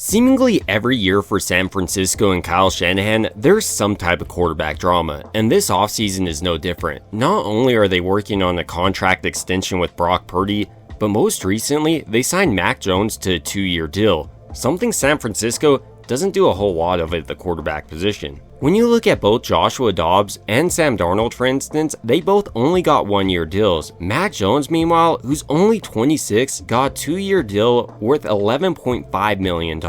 Seemingly every year for San Francisco and Kyle Shanahan, there's some type of quarterback drama, and this offseason is no different. Not only are they working on a contract extension with Brock Purdy, but most recently, they signed Mac Jones to a 2-year deal, something San Francisco doesn't do a whole lot of at the quarterback position. When you look at both Joshua Dobbs and Sam Darnold, for instance, they both only got 1-year deals. Mac Jones, meanwhile, who's only 26, got a 2-year deal worth $11.5 million.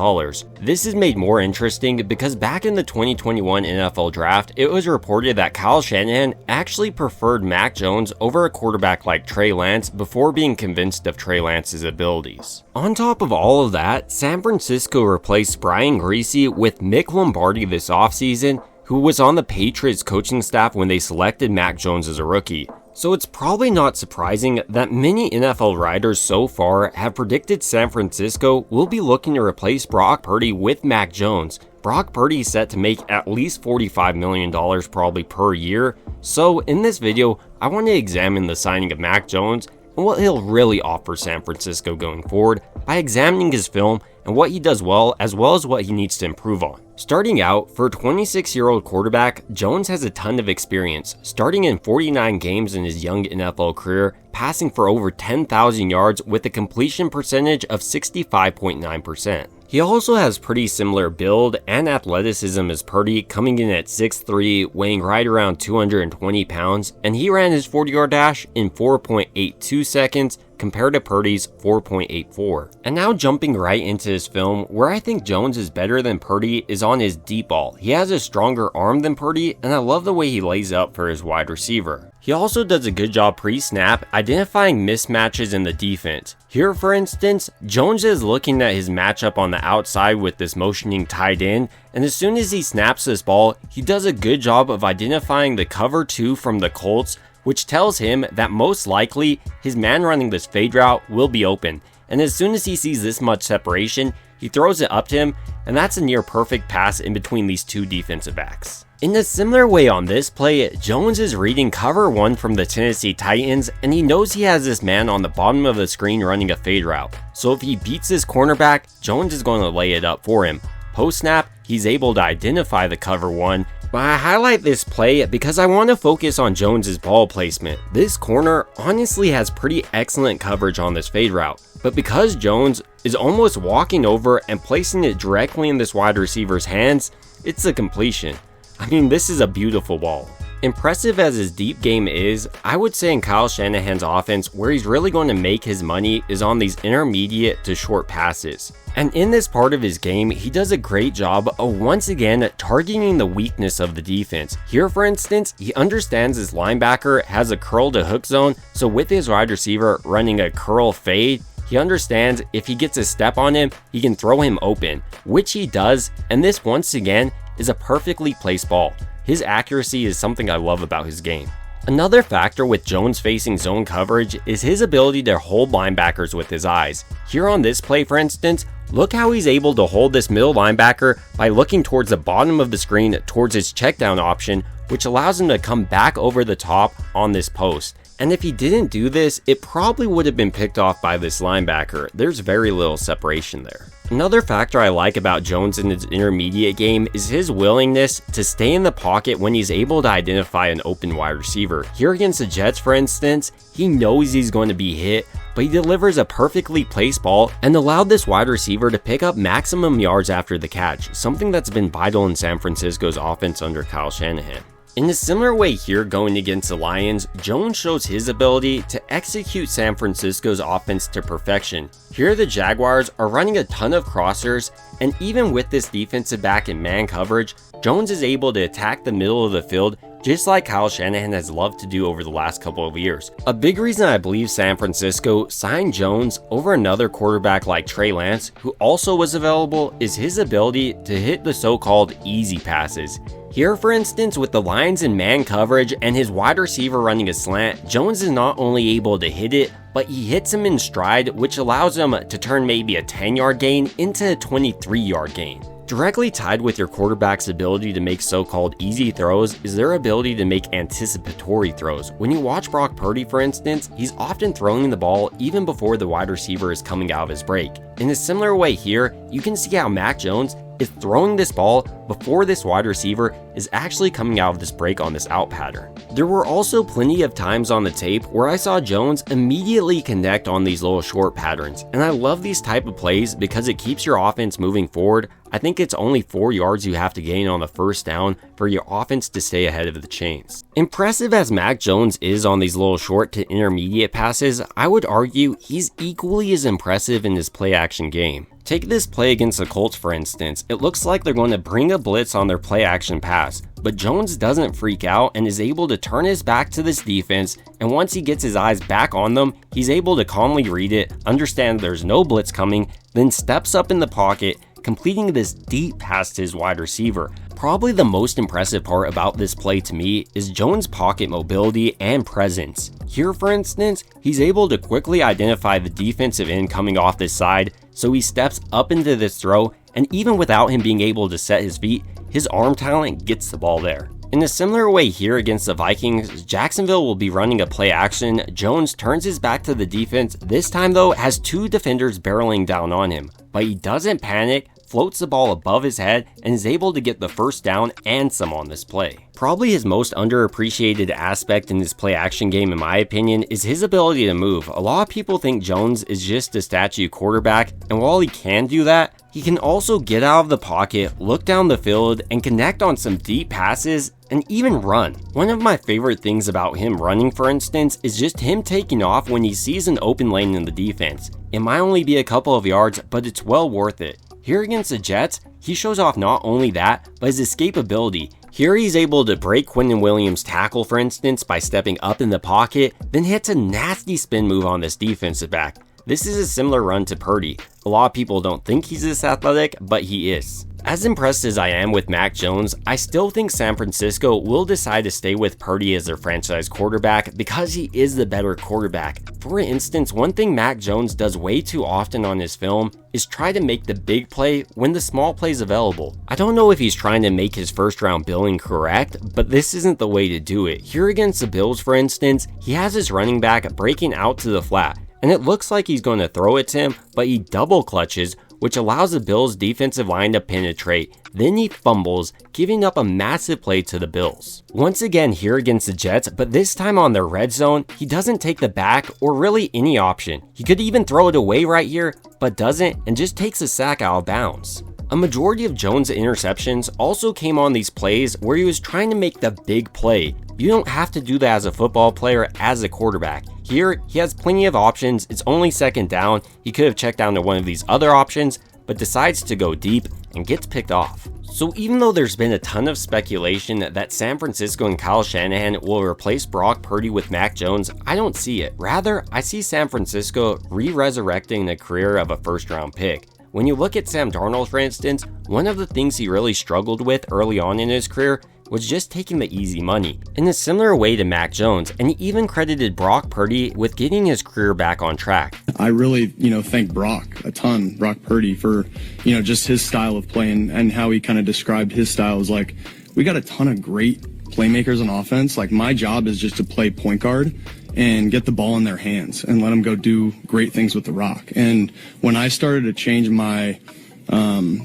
This is made more interesting because back in the 2021 NFL Draft, it was reported that Kyle Shanahan actually preferred Mac Jones over a quarterback like Trey Lance before being convinced of Trey Lance's abilities. On top of all of that, San Francisco replaced Brian Griese with Mick Lombardi this offseason, who was on the Patriots coaching staff when they selected Mac Jones as a rookie. So it's probably not surprising that many NFL writers so far have predicted San Francisco will be looking to replace Brock Purdy with Mac Jones. Brock Purdy is set to make at least $45 million probably per year. So in this video, I want to examine the signing of Mac Jones and what he'll really offer San Francisco going forward by examining his film and what he does well as what he needs to improve on. Starting out, for a 26-year-old quarterback, Jones has a ton of experience, starting in 49 games in his young NFL career, passing for over 10,000 yards with a completion percentage of 65.9%. He also has pretty similar build and athleticism as Purdy, coming in at 6'3", weighing right around 220 pounds, and he ran his 40-yard dash in 4.82 seconds compared to Purdy's 4.84. And now jumping right into his film, where I think Jones is better than Purdy is on his deep ball. He has a stronger arm than Purdy, and I love the way he lays up for his wide receiver. He also does a good job pre-snap identifying mismatches in the defense. Here, for instance, Jones is looking at his matchup on the outside with this motioning tight end, and as soon as he snaps this ball, he does a good job of identifying the cover 2 from the Colts, which tells him that most likely his man running this fade route will be open. And as soon as he sees this much separation, he throws it up to him, and that's a near perfect pass in between these two defensive backs. In a similar way on this play, Jones is reading cover 1 from the Tennessee Titans, and he knows he has this man on the bottom of the screen running a fade route. So if he beats this cornerback, Jones is going to lay it up for him. Post-snap, he's able to identify the cover 1, but I highlight this play because I want to focus on Jones's ball placement. This corner honestly has pretty excellent coverage on this fade route, but because Jones is almost walking over and placing it directly in this wide receiver's hands, it's a completion. I mean, this is a beautiful ball. Impressive as his deep game is, I would say in Kyle Shanahan's offense, where he's really going to make his money is on these intermediate to short passes. And in this part of his game, he does a great job of once again targeting the weakness of the defense. Here, for instance, he understands his linebacker has a curl to hook zone, so with his wide receiver running a curl fade, he understands if he gets a step on him, he can throw him open, which he does, and this once again is a perfectly placed ball. His accuracy is something I love about his game. Another factor with Jones facing zone coverage is his ability to hold linebackers with his eyes. Here on this play, for instance, look how he's able to hold this middle linebacker by looking towards the bottom of the screen towards his check down option, which allows him to come back over the top on this post. And if he didn't do this, it probably would have been picked off by this linebacker. There's very little separation there. Another factor I like about Jones in his intermediate game is his willingness to stay in the pocket when he's able to identify an open wide receiver. Here against the Jets, for instance, he knows he's going to be hit, but he delivers a perfectly placed ball and allowed this wide receiver to pick up maximum yards after the catch, something that's been vital in San Francisco's offense under Kyle Shanahan. In a similar way here going against the Lions, Jones shows his ability to execute San Francisco's offense to perfection. Here the Jaguars are running a ton of crossers, and even with this defensive back in man coverage, Jones is able to attack the middle of the field just like Kyle Shanahan has loved to do over the last couple of years. A big reason I believe San Francisco signed Jones over another quarterback like Trey Lance, who also was available, is his ability to hit the so-called easy passes. Here, for instance, with the Lions in man coverage and his wide receiver running a slant, Jones is not only able to hit it, but he hits him in stride, which allows him to turn maybe a 10-yard gain into a 23-yard gain. Directly tied with your quarterback's ability to make so-called easy throws is their ability to make anticipatory throws. When you watch Brock Purdy, for instance, he's often throwing the ball even before the wide receiver is coming out of his break. In a similar way here, you can see how Mac Jones is throwing this ball before this wide receiver is actually coming out of this break on this out pattern. There were also plenty of times on the tape where I saw Jones immediately connect on these little short patterns, and I love these type of plays because it keeps your offense moving forward. I think it's only 4 yards you have to gain on the first down for your offense to stay ahead of the chains. Impressive as Mac Jones is on these little short to intermediate passes, I would argue he's equally as impressive in his play action game. Take this play against the Colts, for instance. It looks like they're going to bring a blitz on their play action pass, but Jones doesn't freak out and is able to turn his back to this defense, and once he gets his eyes back on them, he's able to calmly read it, understand there's no blitz coming, then steps up in the pocket, completing this deep pass to his wide receiver. Probably the most impressive part about this play to me is Jones' pocket mobility and presence. Here, for instance, he's able to quickly identify the defensive end coming off this side, so he steps up into this throw, and even without him being able to set his feet, his arm talent gets the ball there. In a similar way here against the Vikings, Jacksonville will be running a play action. Jones turns his back to the defense, this time though has 2 defenders barreling down on him, but he doesn't panic, floats the ball above his head, and is able to get the first down and some on this play. Probably his most underappreciated aspect in this play action game, in my opinion, is his ability to move. A lot of people think Jones is just a statue quarterback, and while he can do that, he can also get out of the pocket, look down the field, and connect on some deep passes, and even run. One of my favorite things about him running, for instance, is just him taking off when he sees an open lane in the defense. It might only be a couple of yards, but it's well worth it. Here against the Jets, he shows off not only that, but his escapability. Here he's able to break Quentin Williams' tackle, for instance, by stepping up in the pocket, then hits a nasty spin move on this defensive back. This is a similar run to Purdy. A lot of people don't think he's this athletic, but he is. As impressed as I am with Mac Jones, I still think San Francisco will decide to stay with Purdy as their franchise quarterback because he is the better quarterback. For instance, one thing Mac Jones does way too often on his film is try to make the big play when the small play's available. I don't know if he's trying to make his first round billing correct, but this isn't the way to do it. Here against the Bills, for instance, he has his running back breaking out to the flat, and it looks like he's going to throw it to him, but he double clutches, which allows the Bills' defensive line to penetrate. Then he fumbles, giving up a massive play to the Bills. Once again here against the Jets, but this time on their red zone, he doesn't take the back or really any option. He could even throw it away right here, but doesn't, and just takes a sack out of bounds. A majority of Jones' interceptions also came on these plays where he was trying to make the big play. You don't have to do that as a football player, as a quarterback. Here, he has plenty of options. It's only second down. He could have checked down to one of these other options, but decides to go deep and gets picked off. So even though there's been a ton of speculation that San Francisco and Kyle Shanahan will replace Brock Purdy with Mac Jones, I don't see it. Rather, I see San Francisco resurrecting the career of a first-round pick. When you look at Sam Darnold, for instance, one of the things he really struggled with early on in his career was just taking the easy money. In a similar way to Mac Jones, and he even credited Brock Purdy with getting his career back on track. I really, thank Brock a ton, Brock Purdy, for, just his style of play and how he kind of described his style. Is like, we got a ton of great playmakers on offense. Like, my job is just to play point guard and get the ball in their hands and let them go do great things with the rock. And when I started to change my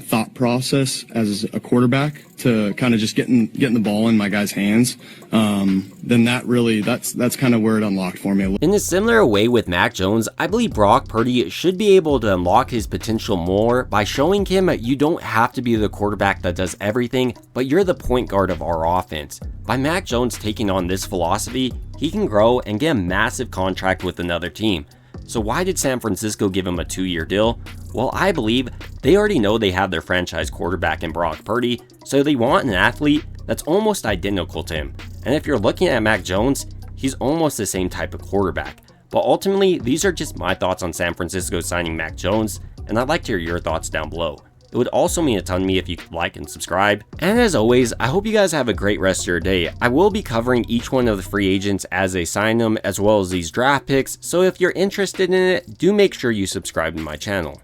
thought process as a quarterback to kind of just getting the ball in my guys' hands, then that's kind of where it unlocked for me. In a similar way with Mac Jones, I believe Brock Purdy should be able to unlock his potential more by showing him you don't have to be the quarterback that does everything, but you're the point guard of our offense. By Mac Jones taking on this philosophy, he can grow and get a massive contract with another team. So why did San Francisco give him a 2-year deal? Well, I believe they already know they have their franchise quarterback in Brock Purdy, so they want an athlete that's almost identical to him. And if you're looking at Mac Jones, he's almost the same type of quarterback. But ultimately, these are just my thoughts on San Francisco signing Mac Jones, and I'd like to hear your thoughts down below. It would also mean a ton to me if you could like and subscribe. And as always, I hope you guys have a great rest of your day. I will be covering each one of the free agents as they sign them, as well as these draft picks. So if you're interested in it, do make sure you subscribe to my channel.